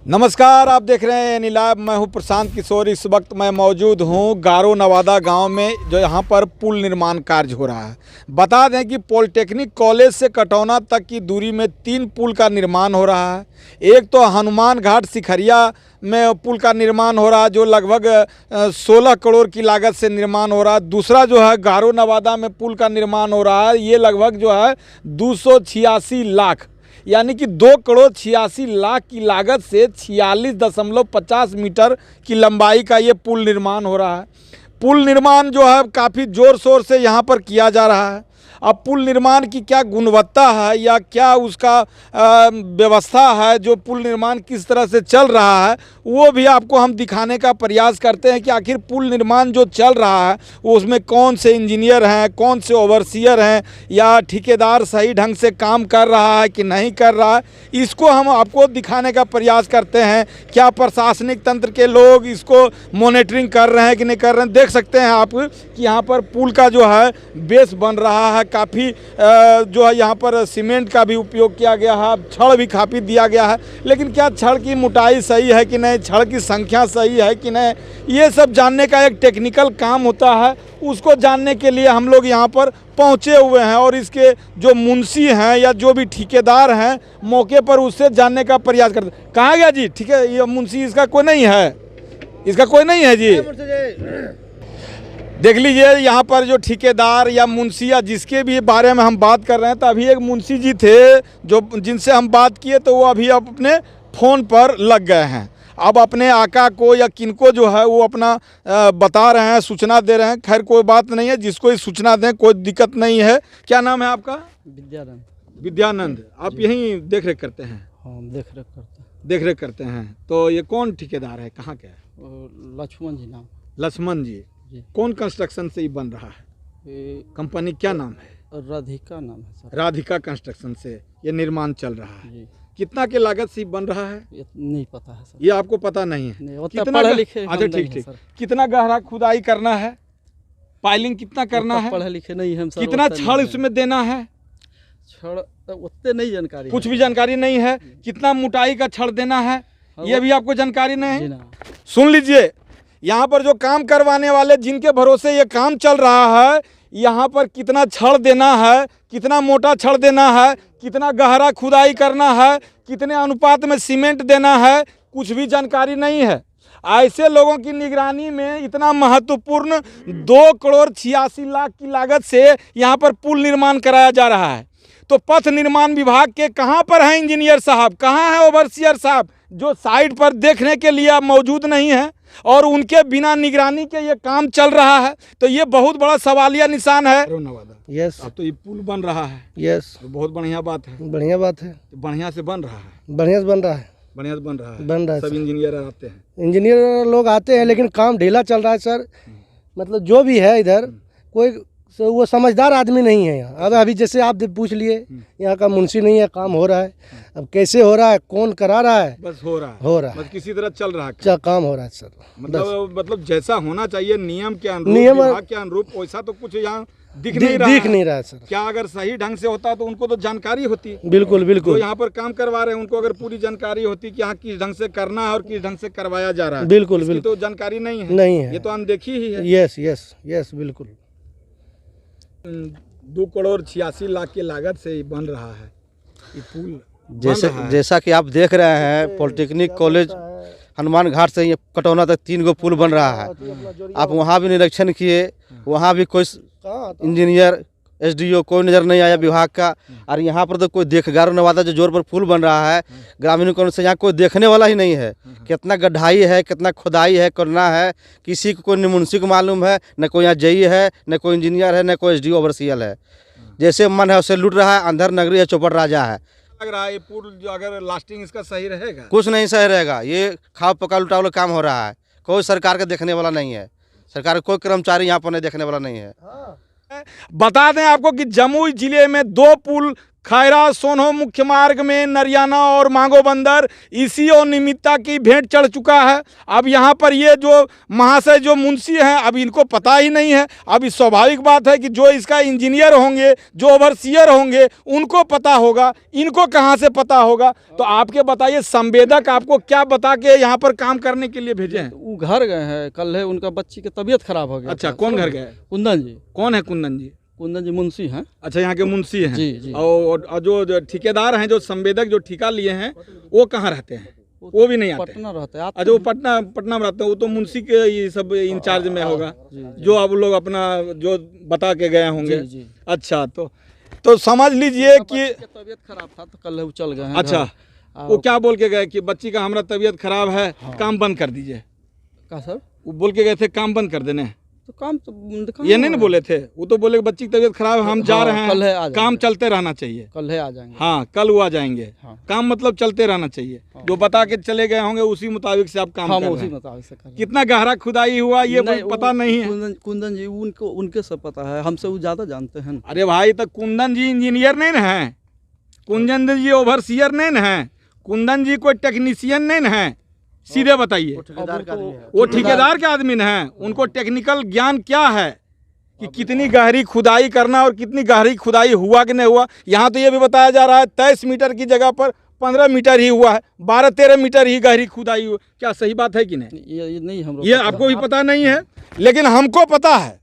नमस्कार, आप देख रहे हैं नीलाब। मैं हूं प्रशांत किशोर। इस वक्त मैं मौजूद हूं गारो नवादा गांव में, जो यहां पर पुल निर्माण कार्य हो रहा है। बता दें कि पॉलिटेक्निक कॉलेज से कटौना तक की दूरी में 3 पुल का निर्माण हो रहा है। एक तो हनुमान घाट सिखरिया में पुल का निर्माण हो रहा है, जो लगभग 16 करोड़ की लागत से निर्माण हो रहा है। दूसरा जो है गारो नवादा में पुल का निर्माण हो रहा है, ये लगभग जो है 286 लाख यानी कि 2 करोड़ 86 लाख की लागत से 46.50 मीटर की लंबाई का ये पुल निर्माण हो रहा है। पुल निर्माण जो है काफ़ी ज़ोर शोर से यहाँ पर किया जा रहा है। अब पुल निर्माण की क्या गुणवत्ता है या क्या उसका व्यवस्था है, जो पुल निर्माण किस तरह से चल रहा है, वो भी आपको हम दिखाने का प्रयास करते हैं कि आखिर पुल निर्माण जो चल रहा है वो उसमें कौन से इंजीनियर हैं, कौन से ओवरसियर हैं, या ठेकेदार सही ढंग से काम कर रहा है कि नहीं कर रहा है, इसको हम आपको दिखाने का प्रयास करते हैं। क्या प्रशासनिक तंत्र के लोग इसको मॉनिटरिंग कर रहे हैं कि नहीं कर रहे हैं। देख सकते हैं आप कि यहाँ पर पुल का जो है बेस बन रहा है। काफ़ी जो है यहाँ पर सीमेंट का भी उपयोग किया गया है, छड़ भी काफ़ी दिया गया है। लेकिन क्या छड़ की मोटाई सही है कि नहीं, छड़ की संख्या सही है कि नहीं, ये सब जानने का एक टेक्निकल काम होता है। उसको जानने के लिए हम लोग यहाँ पर पहुँचे हुए हैं और इसके जो मुंशी हैं या जो भी ठेकेदार हैं मौके पर उससे जानने का प्रयास करते हैं। कहाँ गया जी? ठीक है, ये मुंशी इसका कोई नहीं है, इसका कोई नहीं है जी। देख लीजिए यहाँ पर जो ठेकेदार या मुंशी या जिसके भी बारे में हम बात कर रहे हैं, तो अभी एक मुंशी जी थे जो जिनसे हम बात किए, तो वो अभी अपने फ़ोन पर लग गए हैं। अब अपने आका को या किनको जो है वो अपना बता रहे हैं, सूचना दे रहे हैं। खैर कोई बात नहीं है, जिसको ही सूचना दें कोई दिक्कत नहीं है। क्या नाम है आपका? विद्यानंद। विद्यानंद। आप यहीं देख रेख करते हैं? हाँ, देख रेख करते हैं। तो ये कौन ठेकेदार है, कहाँ के है? लक्ष्मण जी नाम। लक्ष्मण जी। कौन कंस्ट्रक्शन से ये बन रहा है? कंपनी क्या नाम है? राधिका नाम है सर। राधिका कंस्ट्रक्शन से ये निर्माण चल रहा है। जी। कितना के लागत से बन रहा है? ये नहीं पता है सर। ये आपको पता नहीं है? नहीं, कितना पढ़े लिखे अच्छा, ठीक। कितना गहरा खुदाई करना है, पाइलिंग कितना करना है, पढ़े लिखे नहीं हम सर। कितना छड़ इसमें देना है? छड़ उतने नहीं जानकारी, कुछ भी जानकारी नहीं है। कितना मोटाई का छड़ देना है, ये भी आपको जानकारी नहीं है। सुन लीजिए, यहाँ पर जो काम करवाने वाले जिनके भरोसे ये काम चल रहा है, यहाँ पर कितना छड़ देना है, कितना मोटा छड़ देना है, कितना गहरा खुदाई करना है, कितने अनुपात में सीमेंट देना है, कुछ भी जानकारी नहीं है। ऐसे लोगों की निगरानी में इतना महत्वपूर्ण 2 करोड़ 86 लाख की लागत से यहाँ पर पुल निर्माण कराया जा रहा है। तो पथ निर्माण विभाग के कहाँ पर हैं इंजीनियर साहब, कहाँ है ओवरसियर साहब, जो साइड पर देखने के लिए मौजूद नहीं है और उनके बिना निगरानी के ये काम चल रहा है। तो ये बहुत बड़ा सवालिया निशान है। यस। अब तो ये पुल बन रहा है। यस, तो बहुत बढ़िया बात है। बढ़िया बात है। बढ़िया से बन रहा है। बढ़िया से बन रहा है। बढ़िया से बन रहा है। सब सर। इंजीनियर आते हैं, इंजीनियर लोग आते हैं, लेकिन काम ढीला चल रहा है सर। मतलब जो भी है इधर कोई वो समझदार आदमी नहीं है यहाँ। अब अभी जैसे आप पूछ लिए, यहाँ का मुंशी नहीं है, काम हो रहा है। अब कैसे हो रहा है, कौन करा रहा है, बस हो रहा है। बस किसी तरह चल रहा है, काम हो रहा है सर। मतलब जैसा होना चाहिए नियम के अनुरूप, विभाग के अनुरूप, वैसा तो कुछ यहाँ दिख नहीं रहा है सर। क्या अगर सही ढंग से होता तो उनको तो जानकारी होती। बिल्कुल बिल्कुल। तो यहाँ पर काम करवा रहे हैं उनको अगर पूरी जानकारी होती कि यहाँ किस ढंग से करना है और किस ढंग से करवाया जा रहा है। बिल्कुल बिल्कुल। तो जानकारी नहीं है। ये तो अनदेखी ही है। यस यस यस, बिल्कुल। 2 करोड़ 86 लाख की लागत से बन रहा है ये पुल। जैसा कि आप देख रहे हैं, पॉलिटेक्निक कॉलेज हनुमान घाट से कटौना तक 3 गो पुल बन रहा है। आप वहाँ भी निरीक्षण किए, वहाँ भी कोई इंजीनियर एसडीओ कोई नज़र नहीं आया विभाग का। और यहाँ पर तो कोई गारो नवादा जो जोर पर पुल बन रहा है, ग्रामीण कॉलोनी से यहाँ कोई देखने वाला ही नहीं है। कितना गड्ढाई है, कितना खुदाई है, करना है, किसी को कोई मुंशी को मालूम है, न कोई यहाँ जेई है, न कोई इंजीनियर है, न कोई एसडीओ ओवरसियर है। जैसे मन है उसे लूट रहा है। अंधर नगरी है, चौपट राजा है। लग रहा है ये पुल जो अगर लास्टिंग इसका सही रहेगा, कुछ नहीं सही रहेगा। ये खाओ पका लुटा वाला काम हो रहा है। कोई सरकार का देखने वाला नहीं है। सरकार का कोई कर्मचारी यहाँ पर नहीं देखने वाला नहीं है। बता दें आपको कि जमुई जिले में 2 पुल खैरा सोनो मुख्य मार्ग में नरियाना और मांगो बंदर इसी अनियमितता की भेंट चढ़ चुका है। अब यहाँ पर ये जो महाशय जो मुंशी हैं, अब इनको पता ही नहीं है। अब इस स्वाभाविक बात है कि जो इसका इंजीनियर होंगे, जो ओवरसीयर होंगे, उनको पता होगा, इनको कहाँ से पता होगा। तो आपके बताइए, संवेदक आपको क्या बता के यहाँ पर काम करने के लिए भेजे हैं? वो घर गए हैं, कल है उनका बच्ची की तबीयत खराब हो गया। अच्छा, कौन घर गए? कुंदन जी। कौन है कुंदन जी? कुंदन जी मुंशी हैं। अच्छा, यहाँ के मुंशी हैं। जी जी। और जो ठेकेदार हैं, जो संवेदक जो ठेका लिए हैं, वो कहाँ रहते हैं? वो भी नहीं आते? पटना रहते हैं। अच्छा, वो पटना में रहते हैं। वो तो मुंशी के ये सब इंचार्ज में होगा, जो आप लोग अपना जो बता के गए होंगे। जी। अच्छा, तो समझ लीजिए कि तबीयत खराब था तो कल वो चल गए हैं। अच्छा, वो क्या बोल के गए कि बच्ची का हमारा तबीयत खराब है, काम बंद कर दीजिए? क्या सर? वो बोल के गए थे काम बंद कर देने? तो काम तो ये नहीं बोले थे? वो तो बोले बच्ची की तबीयत खराब है, हम जा रहे कल है, हैं, काम चलते रहना चाहिए। कल है आ जाएंगे। हाँ, कल वो आ जाएंगे। हाँ। काम मतलब चलते रहना चाहिए। जो बता के चले गए होंगे उसी मुताबिक से आप काम कर रहे उसी हैं। मुताबिक से कर रहे हैं। कितना गहरा खुदाई हुआ ये पता नहीं है। कुंदन जी उनके सब पता है, हमसे वो ज्यादा जानते हैं। अरे भाई, तो कुंदन जी इंजीनियर नहीं ना है? कुंदन जी ओवरसीयर नहीं ना है? कुंदन जी कोई टेक्नीशियन नहीं ना है? सीधे बताइए। वो ठेकेदार के आदमी हैं। उनको टेक्निकल ज्ञान क्या है कि कितनी गहरी खुदाई करना और कितनी गहरी खुदाई हुआ कि नहीं हुआ। यहाँ तो ये भी बताया जा रहा है 23 मीटर की जगह पर 15 मीटर ही हुआ है, 12-13 मीटर ही गहरी खुदाई हुई। क्या सही बात है कि नहीं? ये नहीं, हम ये आपको भी पता नहीं है, लेकिन हमको पता है।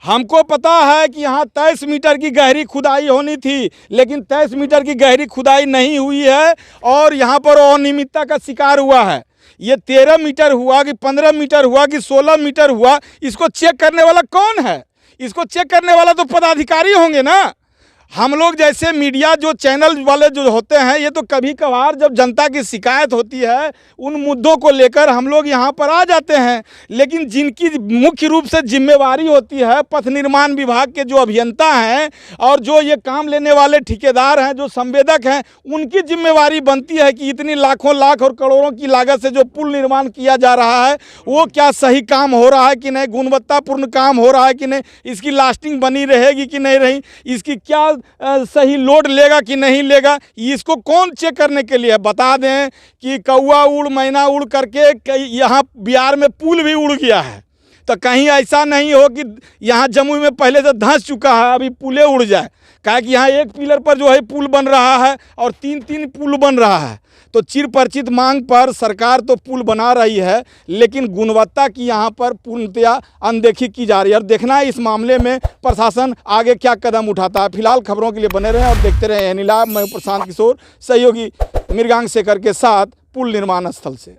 हमको पता है कि यहाँ 23 मीटर की गहरी खुदाई होनी थी, लेकिन 23 मीटर की गहरी खुदाई नहीं हुई है और यहाँ पर अनियमितता का शिकार हुआ है। ये 13 मीटर हुआ कि 15 मीटर हुआ कि 16 मीटर हुआ, इसको चेक करने वाला कौन है? इसको चेक करने वाला तो पदाधिकारी होंगे ना। हम लोग जैसे मीडिया जो चैनल वाले जो होते हैं, ये तो कभी कभार जब जनता की शिकायत होती है उन मुद्दों को लेकर हम लोग यहाँ पर आ जाते हैं, लेकिन जिनकी मुख्य रूप से जिम्मेवारी होती है पथ निर्माण विभाग के जो अभियंता हैं और जो ये काम लेने वाले ठेकेदार हैं, जो संवेदक हैं, उनकी जिम्मेवारी बनती है कि इतनी लाखों लाख और करोड़ों की लागत से जो पुल निर्माण किया जा रहा है वो क्या सही काम हो रहा है कि नहीं, गुणवत्तापूर्ण काम हो रहा है कि नहीं, इसकी लास्टिंग बनी रहेगी कि नहीं रही, इसकी क्या सही लोड लेगा कि नहीं लेगा, इसको कौन चेक करने के लिए? बता दें कि कौआ उड़ मैना उड़ करके यहाँ बिहार में पुल भी उड़ गया है, तो कहीं ऐसा नहीं हो कि यहाँ जमुई में पहले से धंस चुका है, अभी पुले उड़ जाए। कहा कि यहाँ एक पिलर पर जो है पुल बन रहा है और 3-3 पुल बन रहा है। तो चिर परिचित मांग पर सरकार तो पुल बना रही है, लेकिन गुणवत्ता की यहाँ पर पूर्णतया अनदेखी की जा रही है। और देखना है इस मामले में प्रशासन आगे क्या कदम उठाता है। फिलहाल खबरों के लिए बने रहें और देखते रहें एनी लाइव। मैं प्रशांत किशोर, सहयोगी मृगांक शेखर के साथ पुल निर्माण स्थल से।